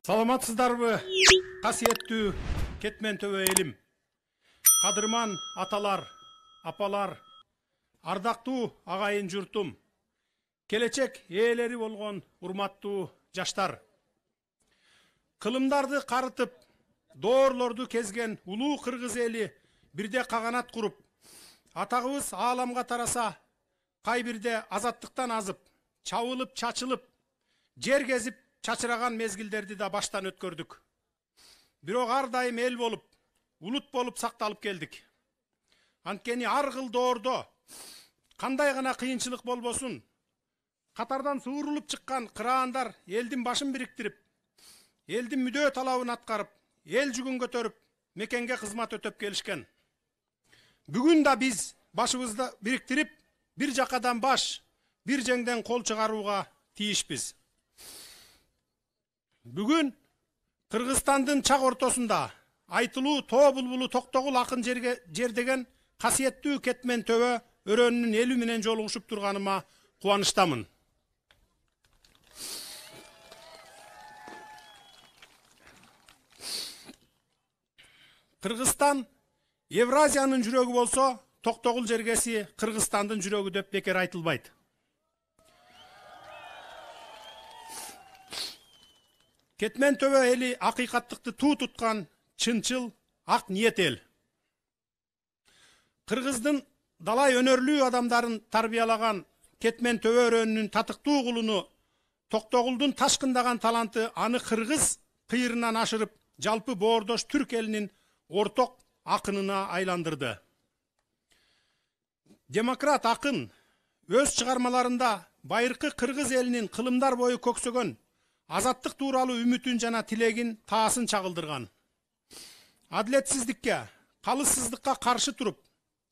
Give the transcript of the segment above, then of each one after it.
Саламатсыздарбы, касиеттүү кетмен төбө элим. Кадырман аталар, апалар, ардактуу агайын журтум, келечек ээлери болгон урматтуу жаштар. Кылымдарды карытып, доорлорду кезген улуу кыргыз эли бирде каганат куруп, атагыбыз ааламга тараса, кай бирде азаттыктан азып, чабылып, чачылып, жер кезип, чачыраган мезгилдерди да баштан өткөрдүк. Бирок ар дайым эл болуп, улут болуп сакталып келдик. Анткени ар кыл доордо кандай гана кыйынчылык болбосун, катардан суурулуп чыккан кыраандар элдин башын бириктирип, элдин мүдөө талабын аткарып, эл жүгүн көтөрүп, мекенге кызмат өтөп келишкен. Бүгүн да биз башыбызды бириктирип, бир жакадан баш, бир жеңден кол чыгарууга тийишпиз. Бүгүн Кыргызстандын чак ортосунда айтылуу тоо булбулу Токтогул акын жердеген касиеттүү кетмен төбө өрөөнүнүн эли менен жолугушуп турганыма кубанычтамын. Кыргызстан Евразиянын жүрөгү болсо, Токтогул жергеси Кыргызстандын жүрөгү деп бекер айтылбайт. Кетмен төбө эли акыйкаттыкты туу туткан чынчыл, ак ниет эл. Кыргыздын далай өнөрлүү адамдарын тарбиялаган кетмен төбө өрөөнүнүн татыктуу кулуну Токтогулдун ташкындаган таланты аны кыргыз кыйырынан ашырып, жалпы боордош түрк элинин орток акынына айландырды. Демократ акын өз чыгармаларында байыркы кыргыз элинин кылымдар бою көксөгөн азаттык тууралуу үмүтүн жана тилегин таасын чагылдырган. Адилетсиздикке, калыссыздыкка каршы туруп,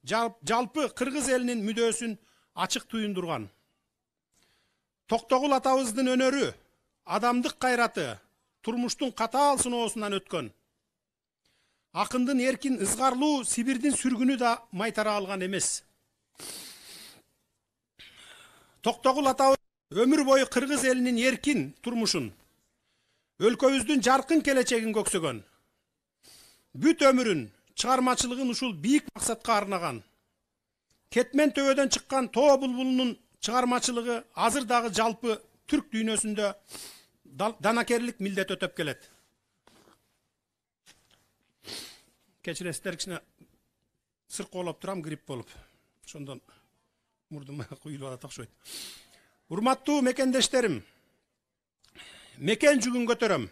жалпы кыргыз элинин мүдөөсүн ачык туюндурган. Токтогул атабыздын өнөрү, адамдык кайраты, турмуштун катаал сыноосунан өткөн. Акындын эркин ызгарлуу Сибирдин сүргүнү да майтара алган эмес. Токтогул атабыз өмүр бою кыргыз элинин эркин турмушун, өлкөбүздүн жаркын келечегин көксөгөн. Бүт өмүрүн, чыгармачылыгын ушул бийик максатка арнаган. Кетмен төбөдөн чыккан тоо булбулунун чыгармачылыгы азыр дагы жалпы түрк дүйнөсүндө данакерлик милдет өтөп келет. Кечиресиздер, кичине сыркоолоп турам, грипп болуп. Ошондон мурдума куюлуп атат окшойт. Урматтуу мекендештерим, мекен жүгүн көтөрөм.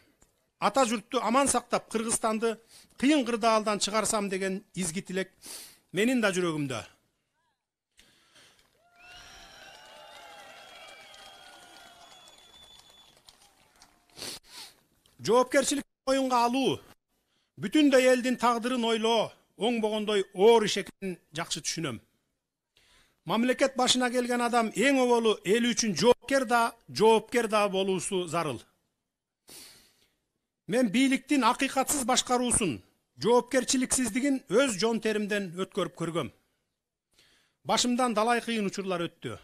Ата журтту аман сактап, Кыргызстанды кыйын кырдаалдан чыгарсам деген изги тилек менин да жүрөгүмдө. Жоопкерчилик моюнга алуу, бүтүндөй элдин тагдырын ойлоо, оңбогондой оор иш экенин жакшы түшүнөм. Мамлекет башына келген адам эң оболу эл үчүн жоопкер да болуусу зарыл. Мен бийликтин акыйкатсыз башкаруусун, жоопкерчиликсиздигин өз жон теримден өткөрүп көргөм. Башымдан далай кыйын учурлар өттү.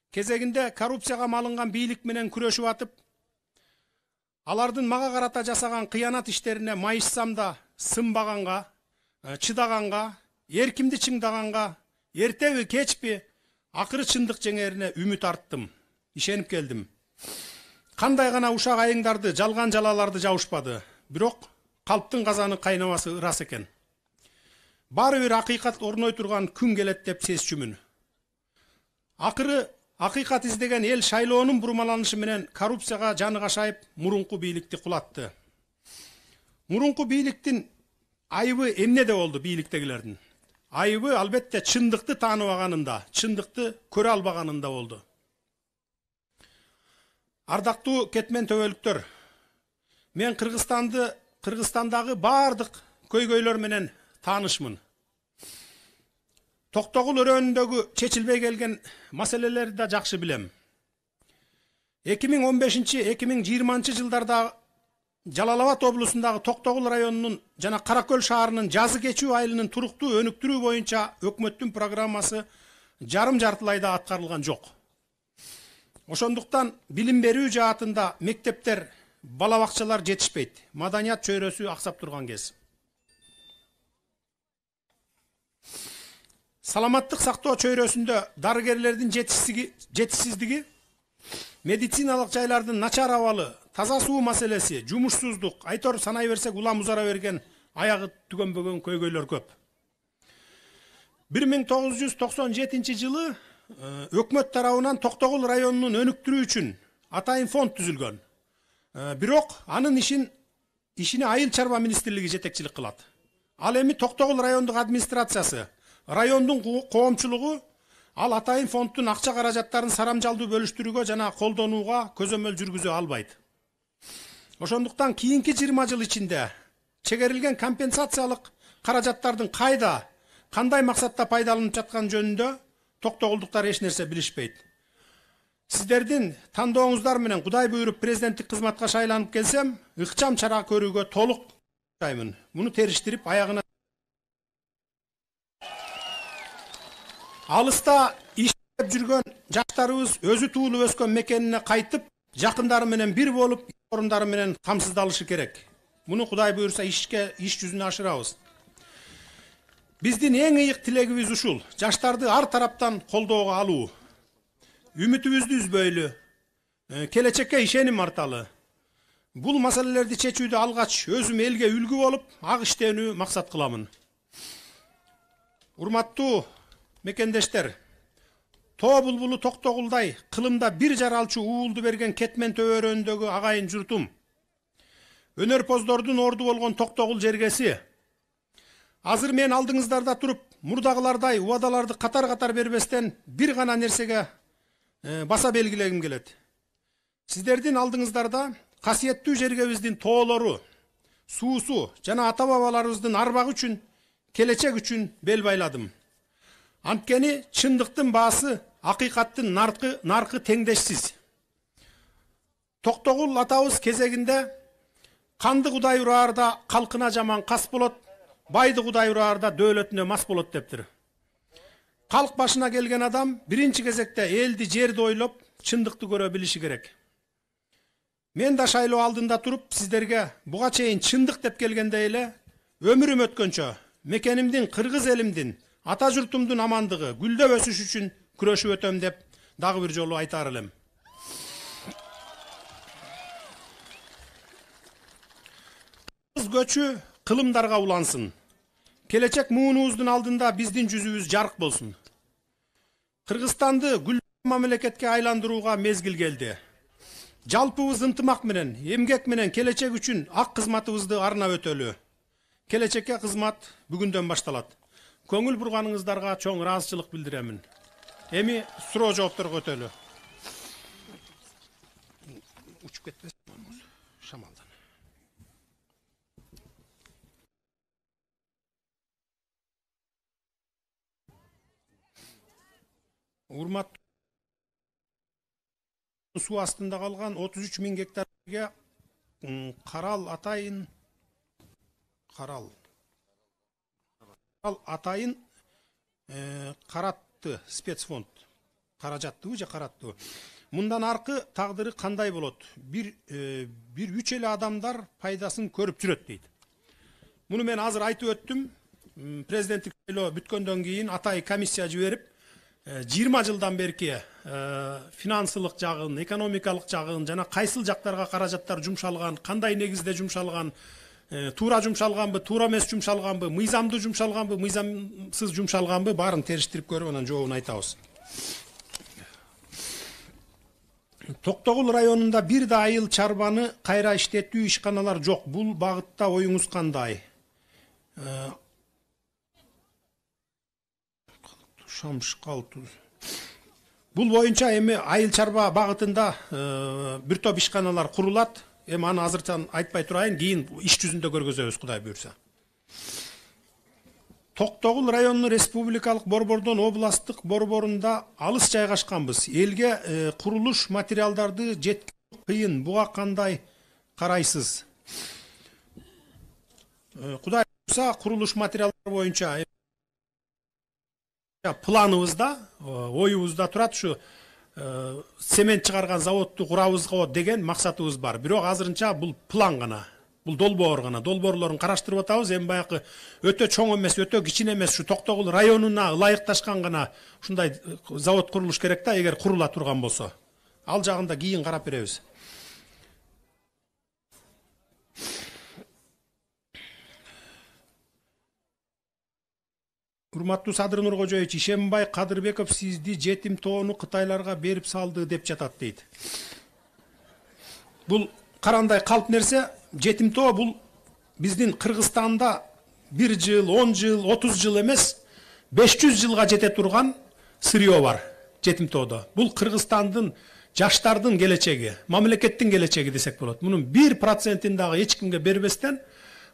Кезегинде коррупцияга малынган бийлик менен күрөшүп атып, алардын мага карата жасаган кыянат иштерине майышсам да, сынбаганга, чыдаганга, эркимди чыңдаганга, эртеби кечпи акыры чындык жеңерине үмүт арттым, ишенип келдим. Кандай гана ушак айыңдарды, жалган жалаларды жабышпады, бирок калптын казаны кайнабасы ырас экен. Баары бир акыйкат орной турган күн келет деп сезчүмүн. Акыры акыйкат издеген эл шайлоонун бурмаланышы менен коррупцияга жаны кашайып, мурунку бийликти кулатты. Мурунку бийликтин айыбы эмнеде болду бийликтегилердин? Айыбы албетте чындыкты тааныбаганында, чындыкты көрө албаганында болду. Ардактуу кетмен төбөлүктөр, мен Кыргызстандагы баардык көйгөйлөр менен таанышмын. Токтогул өрөөнүндөгү чечилбей келген маселелерди да жакшы билем. 2015-2020 жылдарда Жалал-Абад облусундагы Токтогул районунун жана Каракөл шаарынын жазы кечүү айылынын туруктуу өнүктүрүү боюнча өкмөттүн программасы жарым жартылайда аткарылган жок. Ошондуктан билим берүү жаатында мектептер бала бакчалар жетишпейт. Маданият чөйрөсү аксап турган кез. Саламаттык сактоо чөйрөсүндө дарыгерлердин жетишсиздиги, медициналык жайлардын начар абалы, таза суу маселеси, жумушсуздук, айтор санай берсек улам узара берген, аягы түгөнбөгөн көйгөйлөр көп. 1997 жылы өкмөт тарабынан Токтогул районунун өнүктүрүү үчүн атайын фонд түзүлгөн. Бирок анын ишине Айыл чарба министрлиги жетекчилик кылат. Ал эми Токтогул райондук администрациясы, райондун коомчулугу ал атайын фонддун акча каражаттарын сарамжалдуу бөлүштүрүүгө жана колдонууга көзөмөл жүргүзө албайт. Ошондуктан кийинки 20 жыл ичинде чегерилген компенсациялык каражаттардын кандай максатта пайдаланып жаткан жөнүндө токтогулдуктар эч нерсе билишпейт. Сиздердин тандооңуздар менен Кудай буйруп президенттик кызматка шайланып келсем, ыкчам чара көрүүгө толук дайымын. Муну териштирип аягына алыста иштеп жүргөн жаштарыбыз өзү туулуп өскөн мекенине кайтып, жакындары менен бир болуп, орундары менен камсыздалышы керек. Муну Кудай буйрса иш жүзүнө ашырабыз. Биздин эң ыйык тилегибиз ушул: жаштарды ар тараптан колдоого алуу. Үмүтүбүздү үзбөйлү, келечекке ишеним арталы. Бул маселелерди чечүүдө алгач өзүм элге үлгү болуп, ак иштөөнү максат кыламын. Урматтуу мекендештер, тоо булбулу Токтогулдай кылымда бир жаралчу уулду берген Кетмен төбөрөндөгү агайын журтум, өнөрпоздордун орду болгон Токтогул жергеси, азыр мен алдыңыздарда туруп, мурдагылардай убадаларды катар-катар бербестен бир гана нерсеге баса белгилегим келет. Сиздердин алдыңыздарда касиеттүү жергебиздин тоолору, суусу жана ата-бабаларыбыздын арбагы үчүн, келечек үчүн бел байладым. Анткени чындыктын баасы, акыйкаттын наркы теңдешсиз. Токтогул атабыз кезегинде канды Кудай ураарда калкына жаман кас болот, байды Кудай ураарда дөөлөтүнө мас болот дептир. Калк башына келген адам биринчи кезекте элди, жерди ойлоп, чындыкты көрө билиши керек. Мен да шайлоо алдында туруп, сиздерге буга чейин чындык деп келгенде эле, өмүрүм өткөнчө мекенимдин, кыргыз элимдин, ата журтумдун амандыгы, гүлдөп өсүш үчүн күрөшүп өтөм деп дагы бир жолу айтар элем. Көчү кылымдарга улансын. Келечек муунубуздун алдында биздин жүзүбүз жарык болсун. Кыргызстанды гүл мамлекетке айландырууга мезгил келди. Жалпыбыз ынтымак менен, эмгек менен келечек үчүн ак кызматыбызды арнап өтөлү. Келечекке кызмат бүгүндөн башталат. Көңүл бурганыңыздарга чоң ыраазычылык билдиремин. Эми суроо жоопторго өтөлү. Учуп кетпесин шамалдан. Урмат суу астында калган 33 000 гектарга Карал атайын каратты спецфонд. Каражаттыбы же караттыбы. Мындан аркы тагдыры кандай болот? Бир үч эле адамдар пайдасын көрүп жүрөт дейт. Муну мен азыр айтып өттүм. Президенттик шайлоо бүткөндөн кийин атай комиссия жиберип 20 жылдан берки финансылык жагын, экономикалык жагын жана кайсыл жактарга каражаттар жумшалган, кандай негизде жумшалган, туура жумшалганбы, туура эмес жумшалганбы, мыйзамдуу жумшалганбы, мыйзамсыз жумшалганбы баарын териштирип көрүп анан жообун айтабыз. Токтогул районунда бир да айыл чарбаны кайра иштетүү ишканалар жок. Бул багытта оюңуз кандай? Бул боюнча эми айыл чарба багытында бир топ ишканалар курулат. Эми аны азырчан айтпай турайын, кийин иш жүзүндө көргөзөбүз, Кудай буйрса. Токтогул районунун республикалык борбордон областтык борборунда алыс жайгашканбыз. Элге курулуш материалдарды жеткизүү кыйын. Буга кандай карайсыз? Кудай буйрса, курулуш материалдары боюнча планыбызда, оюбузда турат, ушу цемент чыгарган заводду курабызго деген максатыбыз бар. Бирок азырынча бул план гана. Бул долбоор гана. Долбоорлорун караштырып атабыз. Эми баягы өтө чоң эмес, өтө кичине эмес, ушу Токтогул районуна ылайыкташкан гана ушундай завод курулуш керек да, эгер курула турган болсо. Ал жагында кийин карап беребиз. Урматтуу Садыр Нуркожоевич, Ишембай Кадырбеков сизди жетим тоону Кытайларга берип салды деп жатат дейт. Бул карандай калп нерсе. Жетим тоо бул биздин Кыргызстанда 1 жыл, 10 жыл, 30 жыл эмес, 500 жылга жете турган сырьё бар жетим тоодо. Бул Кыргызстандын жаштардын келечеги, мамлекеттин келечеги десек болот. Мунун 1%-ин дагы эч кимге бербестен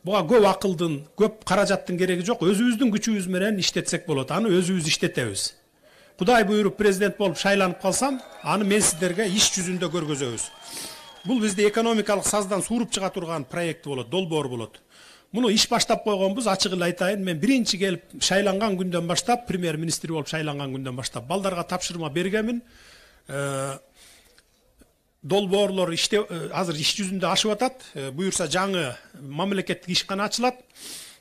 буга көп акылдын, көп каражаттын кереги жок. Өзүбүздүн күчүбүз менен иштетсек болот. Аны өзүбүз иштетебиз. Кудай буйруп президент болуп шайланып калсам, аны мен сиздерге иш жүзүндө көргөзөбүз. Бул бизде экономикалык саздан сууруп чыга турган проект болот, долбоор болот. Муну иш баштап койгонбуз, ачык эле айтайын. Мен биринчи келип шайланган күндөн баштап, премьер-министр болуп шайланган күндөн баштап балдарга тапшырма бергенмин. Долбоорлор азыр иш жүзүндө ашып атат. Буюрса жаңы мамлекеттик ишкана ачылат.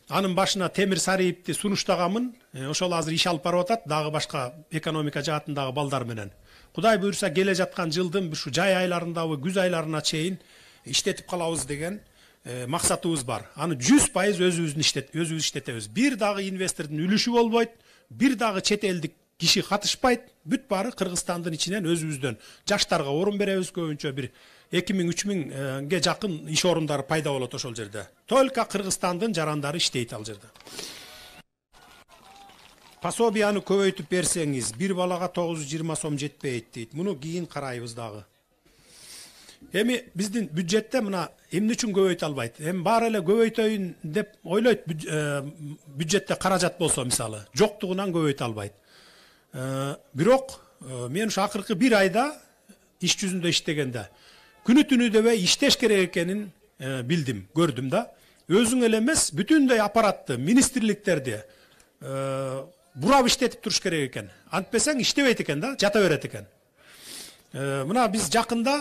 Анын башына Темир Сариевди сунуштаганмын. Ошол азыр иш алып барып атат, дагы башка экономика жаатындагы балдар менен. Кудай буйрса келе жаткан жылдын ушу жай айларындагы күз айларына чейин иштетип калабыз деген максатыбыз бар. Аны 100% өзүбүз иштетебиз. Бир дагы инвестордун үлүшү болбойт, бир дагы чет элдик киши катышпайт. Бүт баары Кыргызстандын ичинен өзүбүздөн жаштарга орун беребиз. Көбүнчө бир 2000-3000ге жакын иш орундары пайда болот ошол жерде. Только Кыргызстандын жарандары иштейт ал жерде. Пособияны көбөйтүп берсеңиз, бир балага 920 сом жетпейт дейт. Муну кийин карайбыз дагы. Эми биздин бюджетте мына эмне үчүн көбөйтө албайт? Эми баары эле көбөйтөйүн деп ойлойт, бюджетте каражат болсо мисалы, жоктугунан көбөйтө албайт. Бирок мен ушу акыркы бир айда иш жүзүндө иштегенде күнү түнү дебей иштеш керек экенин билдим, көрдүм да. Өзүң эле эмес, бүтүндөй аппаратты, министрликтерди бурап иштетип туруш керек экен. Антпесең иштебейт экен да, жата берет экен. Мына биз жакында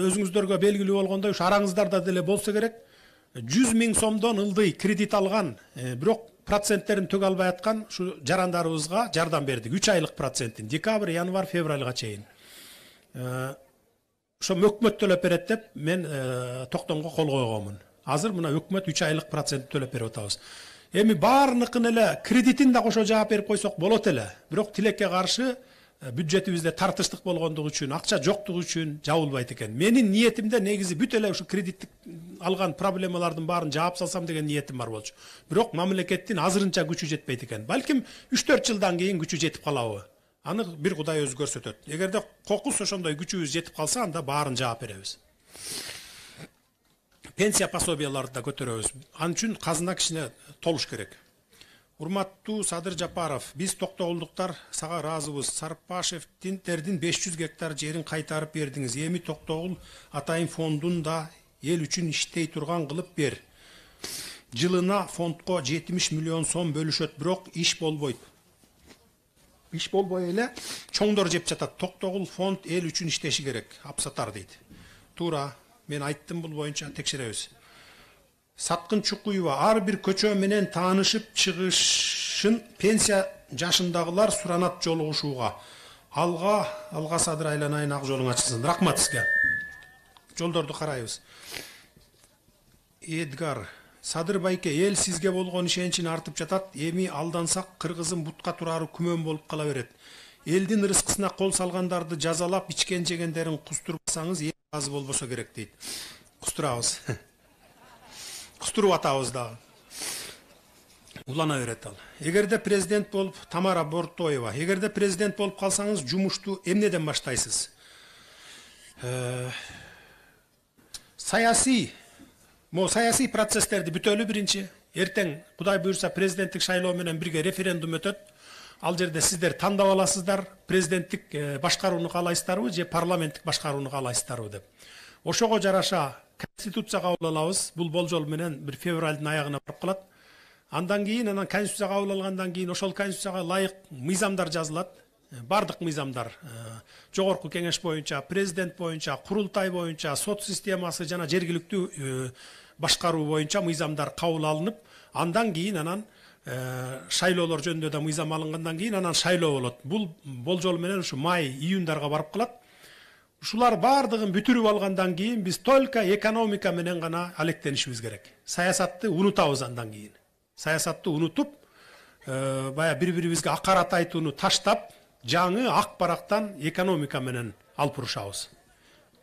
өзүңүздөргө белгилүү болгондой ушу араңыздарда деле болсо керек 100 000 сомдон ылдый кредит алган, бирок проценттерин төг албай аткан ушу жарандарыбызга жардам бердик. 3 айлык процентин декабрь, январь, февралга чейин. Ошо өкмөт төлөп берет деп мен токтомго кол койгонмун. Азыр мына өкмөт 3 айлык процент төлөп берип атабыз. Эми баарыныкын эле кредитин да кошо жаап берип койсок болот эле. Бирок тилекке каршы бюджетибизде тартыштык болгондугу үчүн, акча жоктугу үчүн жабылбайт экен. Менин ниетимде негизи бүт эле ушу кредиттик алган проблемалардын баарын жаап салсам деген ниетим бар болчу. Бирок мамлекеттин азырынча күчү жетпейт экен. Балким 3-4 жылдан кийин күчү жетип калабы. Аны бир Кудай өзү көрсөтөт. Эгерде кокус ошондой күчүбүз жетип калса, анда баарын жаап беребиз. Пенсия пособияларды да көтөрөбүз. Ал үчүн казына кичине толуш керек. Урматтуу Садыр Жапаров, биз Токтогулдуктар сага ыраазыбыз. Сарпашевдин 500 гектар жерин кайтарып бердиңиз. Эми Токтогул атайын фондун да эл үчүн иштей турган кылып бер. Жылына фондко 70 миллион сом бөлүшөт, бирок иш болбойт. Иш болбой эле чоңдор жеп жатат. Токтогул фонд эл үчүн иштеши керек. Апсатар дейт. Туура, мен айттым, бул боюнча текшеребиз. Саткын Чукуева, ар бир көчө менен таанышып чыгышын пенсия жашындагылар суранат жолугушууга. Алга Садыр айланайын, ак жолуң ачылсын. Рахмат сизге. Жолдорду карайбыз. Эдгар, Садыр байке, эл сизге болгон ишенчин артып жатат. Эми алдансак кыргызым бутка турары күмөн болуп кала берет. Элдин рызкысына кол салгандарды жазалап, ичкен жегендерин кустурбасаңыз эл разы болбосо керек дейт. Кустурабыз. Кустуруп атабыз дагы. Улана берет ал. Эгерде президент болуп, Тамара Бортоева, эгерде президент болуп калсаңыз, жумушту эмнеден баштайсыз? Саясий процесстерди бүтөлү биринчи. Эртең Кудай буйрса президенттик шайлоо менен бирге референдум өтөт. Ал жерде сиздер тандап аласыздар, президенттик башкарууну каалайсыздарбы же парламенттик башкарууну каалайсыздарбы деп. Ошого жараша конституция кабыл алабыз. Бул болжол менен бир февралдын аягына барып калат. Андан кийин конституция кабыл алгандан кийин ошол конституцияга ылайык мыйзамдар жазылат. бардык мыйзамдар жогорку кеңеш боюнча, президент боюнча, курултай боюнча, сот системасы жана жергиликтүү башкаруу боюнча мыйзамдар кабыл алынып, андан кийин анан шайлоолор жөнүндө да мыйзам алынгандан кийин анан шайлоо болот. Бул болжол менен ушу май, июндарга барып калат. Ушулар бардыгын бүтүрүп алгандан кийин биз только экономика менен гана алектенишибиз керек. Саясатты унутабыз андан кийин. Саясатты унутуп, бая бири-бирибизге акарат айтууну таштап, жаңы ак барактан экономика менен алып урушабыз.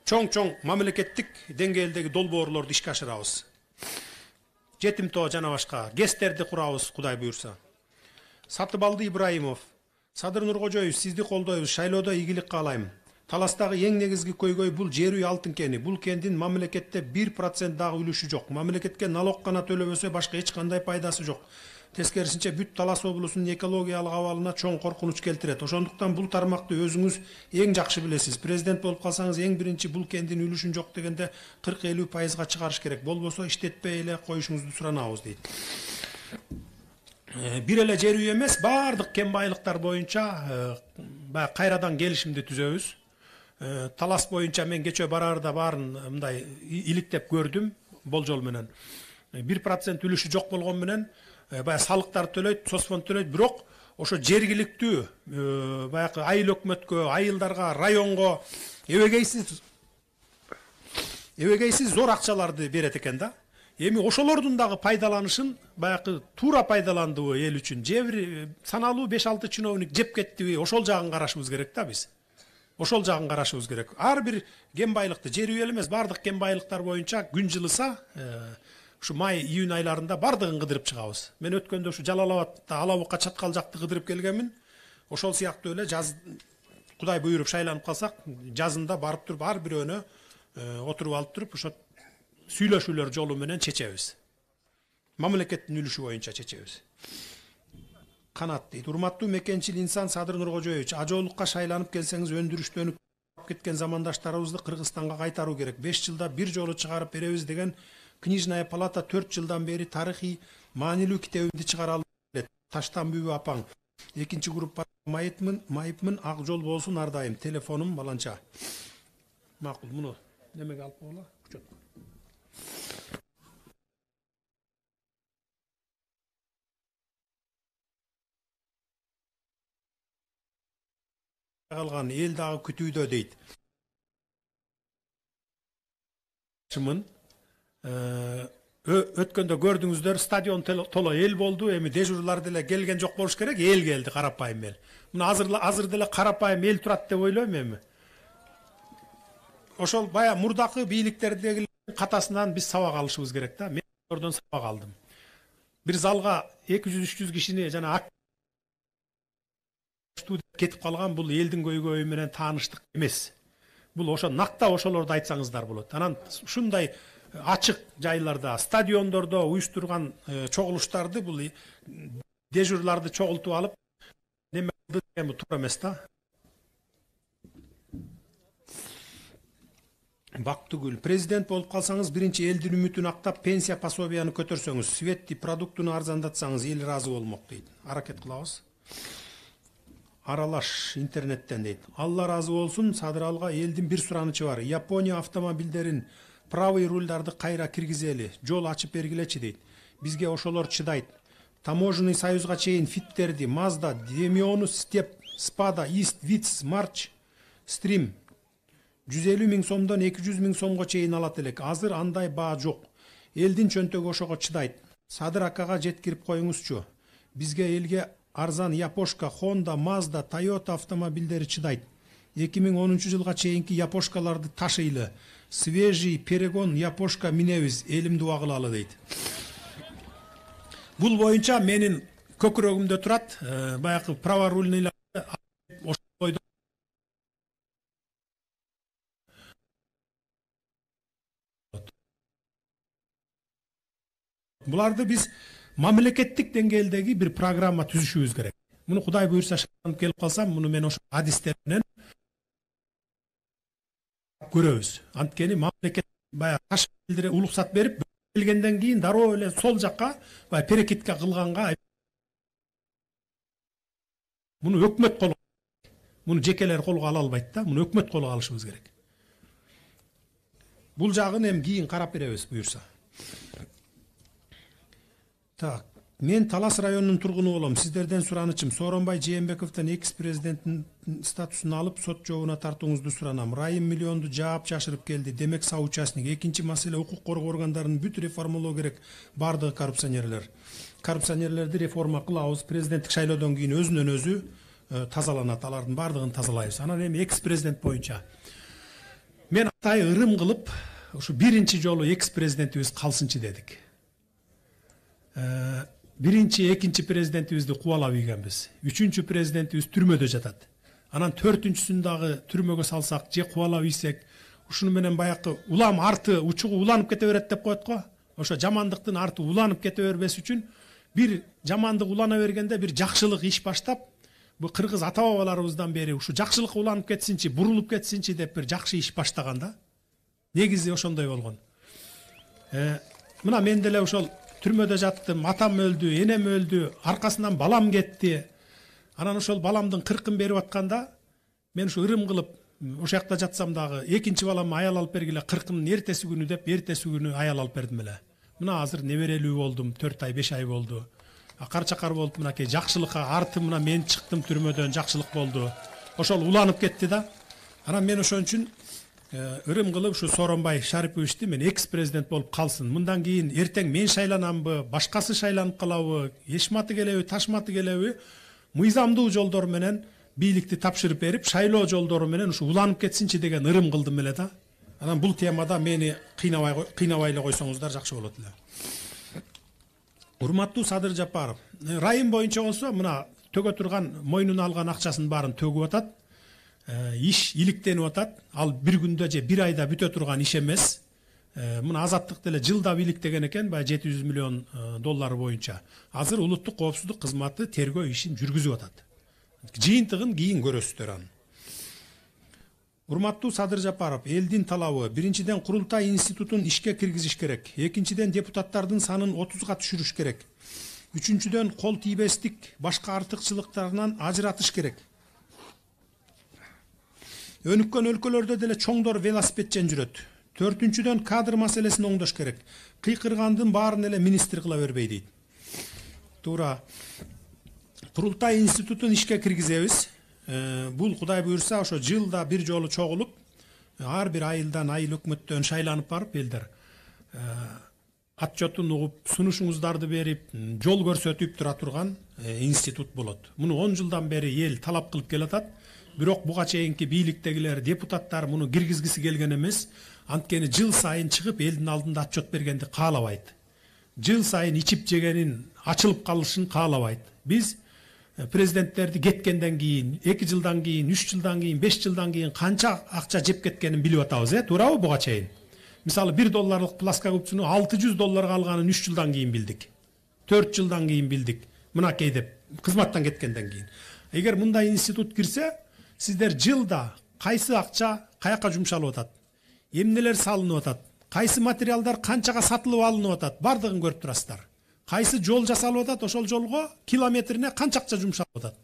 Чоң-чоң мамлекеттик деңгээлдеги долбоорлорду ишке ашырабыз. Жетим тоо жана башка гестерди курабыз, Кудай буйрса. Сатыбалды Ибраимов, Садыр Нуркожоев, сизди колдойбуз, шайлоодо ийгилик каалайм. Таластагы эң негизги көйгөй бул жер үй алтын кени. Бул кендин мамлекетте 1% дагы үлүшү жок. Мамлекетке налог гана төлөбөсө башка эч кандай пайдасы жок. Тескерисинче бүт Талас облусунун экологиялык абалына чоң коркунуч келтирет. Ошондуктан бул тармакты өзүңүз эң жакшы билесиз. Президент болуп калсаңыз эң биринчи бул кендин үлүшүн жок дегенде 40-50% чыгарыш керек. Болбосо иштетпей эле коюшуңузду суранабыз дейт. Бир эле жер үй эмес, бардык кен байлыктар боюнча кайрадан келишимди түзөбүз. Талас боюнча мен кечээ бараарда баарын мындай иликтеп көрдүм болжол менен. 1% үлүшү жок болгон менен баягы салыктар төлөйт, соцфонд төлөйт, бирок ошо жергиликтүү баягы айыл өкмөткө, айылдарга, районго эбегейсиз зор акчаларды берет экен да. Эми ошолордун дагы пайдаланышын баягы туура пайдаландыбы эл үчүн, же бир саналуу 5-6 чиновник жеп кеттиби, ошол жагын карашыбыз керек да биз. Ошол жагын карашыбыз керек. Ар бир кен байлыкты, жер үй эмес, бардык кен байлыктар боюнча күн жылыса, ушу май, июнь айларында бардыгын кыдырып чыгабыз. Мен өткөндө ушу Жалал Абадта Алабукка чаткал жакты кыдырып келгенмин. Ошол сыяктуу эле жаз Кудай буйруп шайланып калсак, жазында барып туруп ар бирөөнө отуруп алып туруп ошо сүйлөшүүлөр жолу менен чечебиз. Мамлекеттин үлүшү боюнча чечебиз. Канат дейт. Урматтуу мекенчил инсан Садыр Нуркожоевич, ажоолукка шайланып келсеңиз өндүрүштөнүп кеткен замандаштарыбызды Кыргызстанга кайтаруу керек. 5 жылда бир жолу чыгарып беребиз деген Книжная палата 4 жылдан бери тарыхый маанилүү китебимди чыгара алып. Таштан Бүбү апаң. Экинчи группа майыпмын, ак жол болсун ар дайым. Телефонум баланча. Макул, муну немеге алып койгула? Калган эл дагы күтүүдө дейт. Өткөндө көрдүңүздөр, стадион толо эл болду, эми дежурлар деле келген жок болуш керек, эл келди, карапайым эл. Мына азыр деле карапайым эл турат деп ойлойм эми. Ошол бая мурдакы бийликтердеги катасынан биз сабак алышыбыз керек да. Мен ордон сабак алдым. Бир залга 200-300 кишини жана кетип калган бул элдин көйгөйү менен тааныштык эмес. Бул ошо накта ошолорду айтсаңыздар болот. Анан ушундай ачык жайларда, стадиондордо уюштурган чогулуштарды бул дежурларды чогултуп алып неме кылды туура эмес да. Бактыгүл, президент болуп калсаңыз биринчи элдин үмүтүн актап пенсия пособияны көтөрсөңүз, светти продуктуну арзандатсаңыз эл ыраазы болмок дейт. Аракет кылабыз. Аралаш интернеттен дейт. Алла разы болсун, Садыралга элдин бир суранычы бар. Япония автомобилдерин правый рульдарды кайра киргизели, жол ачып бергилечи дейт. Бизге ошолор чыдайт. Таможенный союзга чейин фиттерди, Mazda, Demion'u Step, Spada, East, Vitz, March, Stream 150 000 сомдон 200 000 сомго чейин алат элек. Азыр андай баа жок. Элдин чөнтөгү ошого чыдайт. Садыр акага жеткирип коюңузчу. Бизге элге арзан Япошка, Honda, Mazda, Toyota автомобилдери чыдайт. 2010 жылга чейинки Япошкаларды ташыйлы. Свежий перегон Япошка минебиз, элимди убагылалы дейт. Бул боюнча менин көкүрөгүмдө турат, баягы праворульныйлар буларды биз мамлекеттик деңгээлдеги бир программа түзүшүбүз керек. Муну Кудай буйрса шайланып келип калсам, муну мен ошо адистер менен көрөбүз. Анткени мамлекет баягы таш билдире улуксат берип келгенден кийин дароо эле сол жакка баягы перекитке кылганга муну өкмөт колго. Bunu жекелер колго ала албайт да, муну өкмөт колго алышыбыз керек. Бул жагын эми кийин карап беребиз буюрса. Так, мен Талас районунун тургуну болом. Сиздерден суранычым Сооронбай Жээнбековдон экс-президенттин статусун алып сот жообуна тартууңузду суранам. Райым миллионду жаап жашырып келди. Демек соучастник. Экинчи маселе укук коргоо органдарын бүт реформалоо керек. Бардыгы коррупционерлер. Коррупционерлерди реформа кылабыз. Президенттик шайлоодон кийин өзүнөн өзү тазаланат. Алардын бардыгын тазалайбыз. Анан эми экс-президент боюнча мен Атай ырым кылып, ушу биринчи жолу экс-президентибиз калсынчы дедик. Биринчи, экинчи президентибизди кубалап ийгенбиз. Үчүнчү президентибиз түрмөдө жатат. Анан төртүнчүсүн дагы түрмөгө салсак же кубалап ийсек, ушуну менен баякы улам арты учугу уланып кете берет деп коет го. Ошо жамандыктын арты уланып кете бербес үчүн бир жамандык улана бергенде бир жакшылык иш баштап, бу кыргыз ата бабаларыбыздан бери ушу жакшылыкка уланып кетсинчи, бурулуп кетсинчи деп бир жакшы иш баштаган да. Негизи ошондой болгон. Мына мен деле ошол түрмөдө жаттым, атам өлдү, энем өлдү, аркасынан балам кетти. Анан ошол баламдын 40-ын берип атканда мен ушу ырым кылып ошол жакта жатсам дагы экинчи балам аял алып бергиле 40-ын эртеси күнү деп, эртеси күнү аял алып бердим эле. Мына азыр неберелүү болдум, 4 ай, 5 ай болду. Акар-чакар болуп мынакей жакшылыкка арты мына мен чыктым түрмөдөн, жакшылык болду. Ошол уланып кетти да. Анан мен ошон үчүн ырым кылып ушу Сооронбай Шариповичти мен экс-президент болуп калсын. Мындан кийин эртең мен шайланамбы, башкасы шайланып калабы, эшматы келеби, ташматы келеби, мыйзамдуу жолдор менен бийликти тапшырып берип, шайлоо жолдору менен ушу уланып кетсинчи деген ырым кылдым эле да. Анан бул темада мени кыйнабай эле койсоңуздар жакшы болот эле. Урматтуу Садыр Жапаров, райым боюнча болсо мына төгө турган мойнуна алган акчасын баарын төгүп атат. Иш иликтенип атат. Ал бир күндө же бир айда бүтө турган иш эмес. Мына Азаттык деле жылда иликтеген экен, бай 700 миллион доллары боюнча. Азыр улуттук коопсуздук кызматы тергөө ишин жүргүзүп атат. Жыйынтыгын кийин көрөсүздөр аны. Урматтуу Садыр Жапаров, элдин талабы биринчиден курултай институтун ишке киргизиш керек. Экинчиден депутаттардын санын 30га түшүрүш керек. Үчүнчүдөн кол тийбестик башка артыкчылыктарынан ажыратыш керек. Өнүккөн өлкөлөрдө деле чоңдор велосипедчен жүрөт. Төртүнчүдөн кадр маселесин оңдош керек. Кыйкыргандын баарын эле министр кыла бербей дейт. Туура. Курултай институтун ишке киргизебиз. Бул Кудай буйрса ошо жылда бир жолу чогулуп, ар бир айылдан айыл өкмөттөн шайланып барып элдер отчетун угуп, сунушуңуздарды берип, жол көрсөтүп тура турган институт болот. Муну 10 жылдан бери эл талап кылып келатат. Бирок буга чейинки бийликтегилер, депутаттар муну киргизгиси келген эмес. Анткени жыл сайын чыгып элдин алдында отчет бергенди каалабайт. Жыл сайын ичип жегенин ачылып калышын каалабайт. Биз президенттерди кеткенден кийин, 2 жылдан кийин, 3 жылдан кийин, 5 жылдан кийин канча акча жеп кеткенин билип атабыз, туурабы буга чейин? Мисалы 1 долларлык пласка купчуну 600 долларга алганын 3 жылдан кийин билдик. 4 жылдан кийин билдик. Мынакей деп кызматтан кеткенден кийин. Эгер мындай институт кирсе, сиздер жылда кайсы акча каяка жумшалып атат? Эмнелер салынып атат? Кайсы материалдар канчага сатылып алынып атат? Бардыгын көрүп турасыздар. Кайсы жол жасалып атат, ошол жолго километрине канча акча жумшалып атат?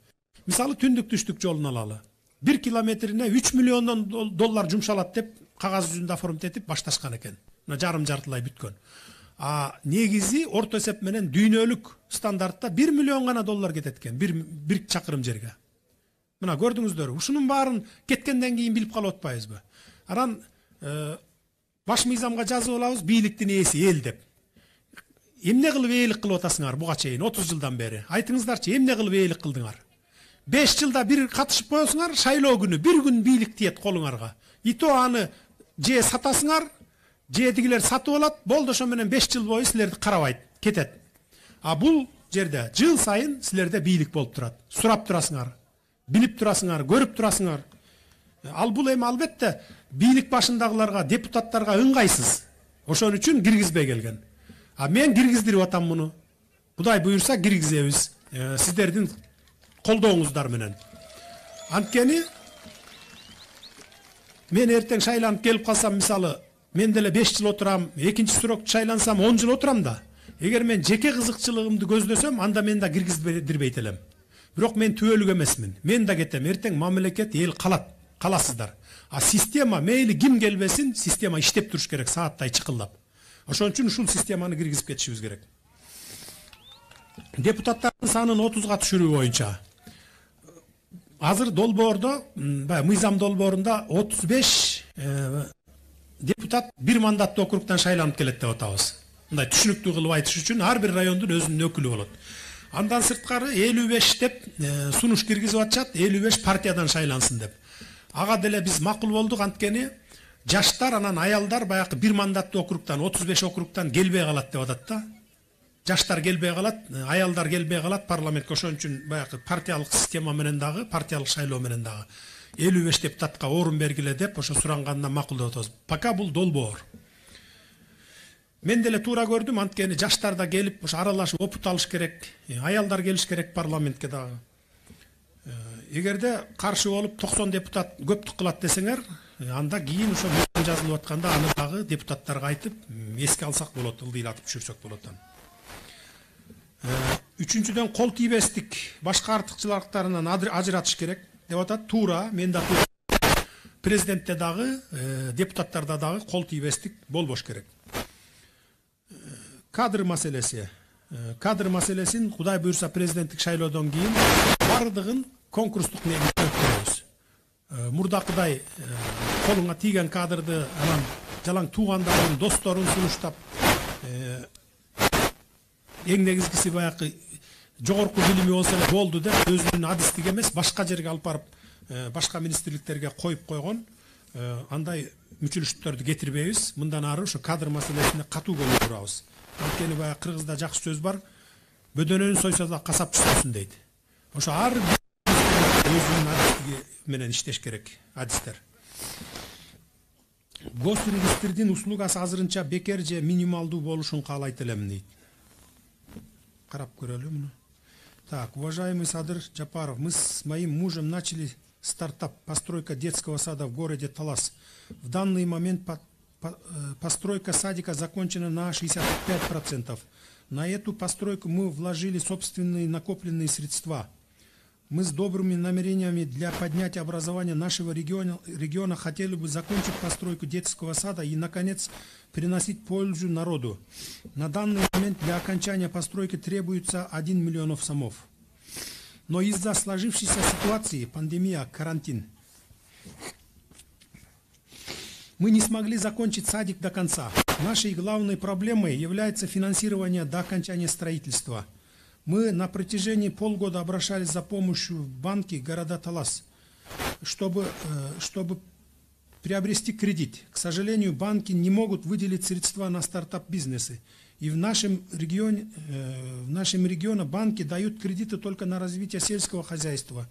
Мисалы түндүк түштүк жолун алалы. 1 километрине 3 миллион доллар жумшалат деп кагаз жүзүндө оформить этип башташкан экен. Мына жарым жартылай бүткөн. Негизи орто эсеп менен дүйнөлүк стандартта 1 миллион гана доллар кетет экен, бир чакырым жерге. Мына көрдүңүздөр, ушунун баарын кеткенден кийин билип калып атпайбызбы? Анан баш мыйзамга жазып алабыз, бийликтин ээси эл деп. Эмне кылып ээлик кылып атасыңар буга чейин 30 жылдан бери? Айтыңыздарчы, эмне кылып ээлик кылдыңар? 5 жылда бир катышып коесуңар, шайлоо күнү бир күн бийлик тиет колуңарга. Ито аны же сатасыңар, же дигилер сатып алат, болду ошо менен 5 жыл бою силерди карабайт, кетет. Бул жерде жыл сайын силерде бийлик болуп турат. Сурап турасыңар, билип турасыңар, көрүп турасыңар. Ал бул эми албетте бийлик башындагыларга, депутаттарга ыңгайсыз. Ошон үчүн киргизбей келген. Мен киргиздирип атам муну. Кудай буйрса киргизебиз. Сиздердин колдооңуздар менен. Анткени мен эртең шайланып келип калсам, мисалы, мен деле 5 жыл отурам, экинчи срок шайлансам 10 жыл отурам да. Эгер мен жеке кызыкчылыгымды көздөсөм, анда мен да киргиздирбейт элем. Бирок мен түбөлүк эмесмин. Мен да кетем. Эртең мамлекет, эл калат. Каласыздар. А система мейли ким келбесин, система иштеп туруш керек сааттай чыкылдап. Ошон үчүн ушул системаны киргизип кетишибиз керек. Депутаттардын санын 30га түшүрүү боюнча азыр долбоордо, мыйзам долбоорунда 35 депутат бир мандаттуу округтан шайланып келет деп атабыз. Мындай түшүнүктүү кылып айтыш үчүн ар бир райондун өзүнүн өкүлү болот. Андан сырткары 55 деп сунуш киргизип атышат, 55 партиядан шайлансын деп. Ага деле биз макул болдук, анткени жаштар анан аялдар баягы бир мандаттуу округтан 35 округтан келбей калат деп атат да. Жаштар келбей калат, аялдар келбей калат парламентке. Ошон үчүн баягы партиялык система менен дагы, партиялык шайлоо менен дагы 55 депутатка орун бергиле деп ошо сурангандан макул деп атабыз. Пока бул долбоор. Мен деле туура көрдүм, анткени жаштар да келип ошо аралашып опут алыш керек, аялдар келиш керек парламентке дагы. Эгерде каршы болуп 90 депутат көптүк кылат десеңер, анда кийин ошо мыйзам жазылып атканда аны дагы депутаттарга айтып эске алсак болот, ылдыйлатып түшүрсөк болот аны. Үчүнчүдөн кол тийбестик башка артыкчылыктарынан ажыратыш керек деп атат. Туура, мен да президентте дагы, депутаттарда дагы кол тийбестик болбош керек. Кадр маселеси. Кадр маселесин Кудай буйрса президенттик шайлоодон кийин бардыгын конкурстук негизде өткөрөбүз. Мурдакыдай колуңа тийген кадрды анан жалаң туугандарын, досторун сунуштап, эң негизгиси баягы жогорку билими болсо эле болду деп өзүнүн адистик эмес башка жерге алып барып, башка министрликтерге коюп койгон андай мүчүлүштөрдү кетирбейбиз. Мындан ары ошо кадр маселесине катуу көңүл бурабыз. Анткени баягы кыргызда жакшы сөз бар. Бөдөнөнү сойсо да касап түшсүн дейт. Ошо ар өзүнүн адистиги менен иштеш керек, адистер. Госрегистрдин услугасы азырынча бекер же минималдуу болушун каалайт элем дейт. Карап көрөлү муну. Так, уважаемый Садыр Жапаров, мы с моим мужем начали стартап постройка детского сада в городе Талас. В данный момент постройка садика закончена на 65%. На эту постройку мы вложили собственные накопленные средства. Мы с добрыми намерениями для поднятия образования нашего региона хотели бы закончить постройку детского сада и, наконец, приносить пользу народу. На данный момент для окончания постройки требуется 1 миллион сомов. Но из-за сложившейся ситуации, пандемия, карантин, мы не смогли закончить садик до конца. Нашей главной проблемой является финансирование до окончания строительства. Мы на протяжении полгода обращались за помощью в банки города Талас, чтобы приобрести кредит. К сожалению, банки не могут выделить средства на стартап-бизнесы. И в нашем регионе банки дают кредиты только на развитие сельского хозяйства.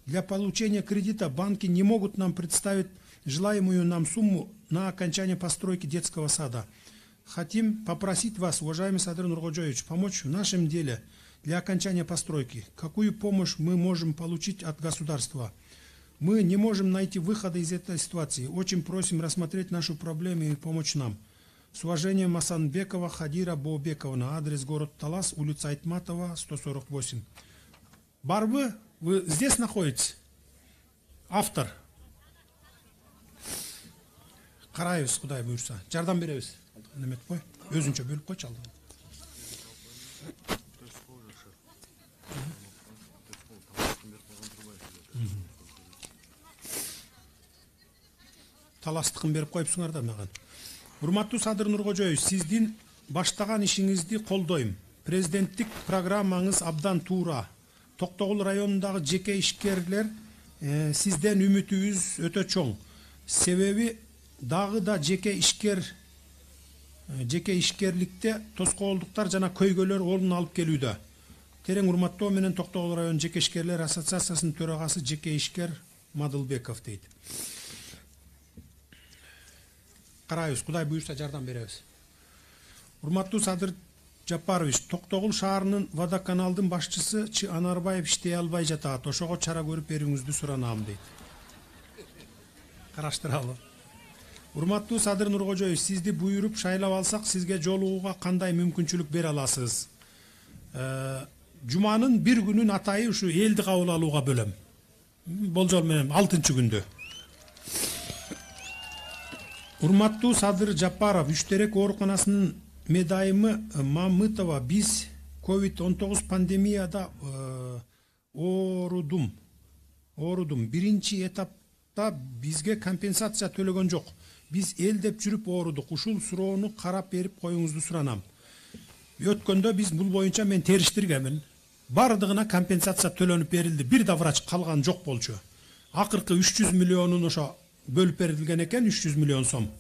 Для получения кредита банки не могут нам представить желаемую нам сумму на окончание постройки детского сада. Хотим попросить вас, уважаемый Садыр Нургоджоевич, помочь в нашем деле для окончания постройки. Какую помощь мы можем получить от государства? Мы не можем найти выхода из этой ситуации. Очень просим рассмотреть нашу проблему и помочь нам. С уважением, Асанбекова Хадира Боубековна. Адрес город Талас, улица Айтматова, 148. Барбы, вы здесь находитесь? Автор. Карайбыз, Кудай буйрса. Жардам беребиз. Немет кой. Өзүнчө бөлүп койчу алдыга. Таластыкын берип коюпсуңар да маған. Урматтуу Садыр Нургожоевич, сиздин баштаган ишиңизди колдойм. Президенттик программаңыз абдан туура. Токтогул районундагы жеке ишкерлер сизден үмүтүбүз өтө чоң. Себеби дагы да жеке ишкерликте тоскоолдуктар жана көйгөйлөр орун алып келүүдө. Терең урматтоо менен Токтогул район жеке ишкерлер ассоциациясынын төрагасы жеке ишкер Мадылбеков дейт. Карайбыз, Кудай буйрса жардам беребиз. Урматтуу Садыр Жапарович, Токтогул шаарынын водоканалдын башчысы Чы Анарбаев иштей албай жатат. Ошого чара көрүп берүүңүздү суранам дейт. Караштыралы. Урматтуу Садыр Нургожоевич, сизди буйруп шайлап алсак, сизге жолугууга кандай мүмкүнчүлүк бере аласыз? Cuma'nın bir günün atayı şu eldi kabul alууга bölem. Bolжол менен 6-күндө. Урматтуу Садыр Жапаров, Үштерек ооруканасынын медайымы Мамытова, биз COVID-19 пандемияда оорудум. Биринчи этапта бизге компенсация төлөгөн жок. Биз эл деп жүрүп оорудук. Ушул суроону карап берип коюңузду суранам. Өткөндө биз бул боюнча мен териштиргенмин. Бардыгына компенсация төлөнүп берилди. Бир да врач калган жок болчу. Акыркы 300 миллионун ошо бөлүп берилген экен, 300 миллион сом.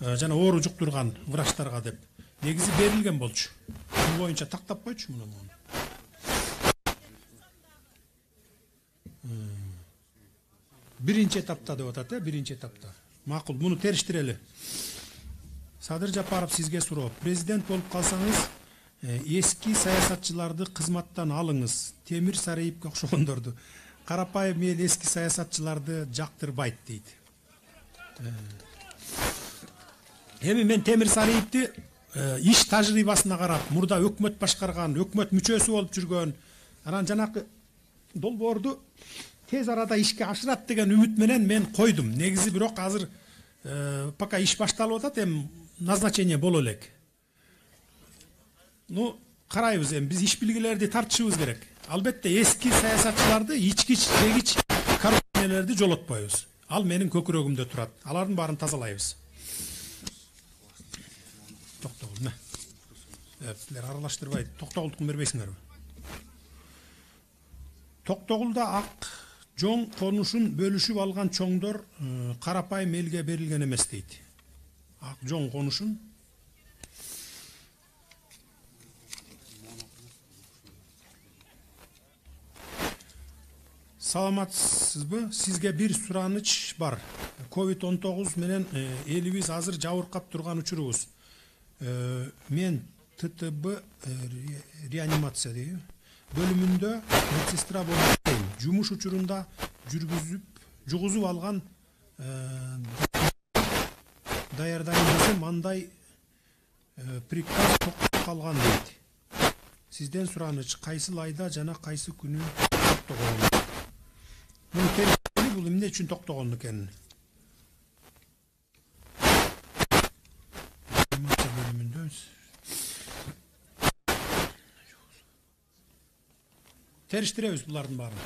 Жана оору жуктурган врачтарга деп. Негизи берилген болчу. Бул боюнча тактап койчу муну. Биринчи этапта деп атат, биринчи этапта. Макул, муну териштирели. Садыр Жапаров, сизге суроо. Президент болуп калсаңыз, эски саясатчыларды кызматтан алыңыз. Темир Сарыевке окшогондорду. Карапайым эл эски саясатчыларды жактырбайт дейт. Эми мен Темир Сарыевди иш тажрыйбасына карап, мурда өкмөт башкарган, өкмөт мүчөсү болуп жүргөн, анан жанакы долбоорду тез арада ишке ашырат деген үмүт менен мен койдум. Негизи бирок азыр пока иш башталып атат, эми назначение боло элек. Ну, карайбыз эми, биз иш билгилерди тартышыбыз керек. Албетте эски саясатчыларды, ичкич, жегич коррупцияларды жолотпойбуз. Ал менин көкүрөгүмдө турат. Алардын баарын тазалайбыз. Токтогул, не? Силер аралаштырбай, токтогулдукун бербейсиңерби? Токтогулда ак жоң конушун бөлүшүп алган чоңдор карапайым элге берилген эмес дейт. Ак жоң конушун Саламатсызбы? Сизге бир сураныч бар. COVID-19 менен элибиз азыр жабыркап турган учурубуз. Мен ТТБ реанимация дейм. Бөлүмүндө медсестра болуп иштейм. Жумуш учурунда жугузуп алган даярдайм десем, андай приказ токтоп калган дейт. Сизден сураныч, кайсы айда жана кайсы күнү токтогон? Муну териштирели, бул эмне үчүн токтогон экенин. Териштиребиз булардын баарын.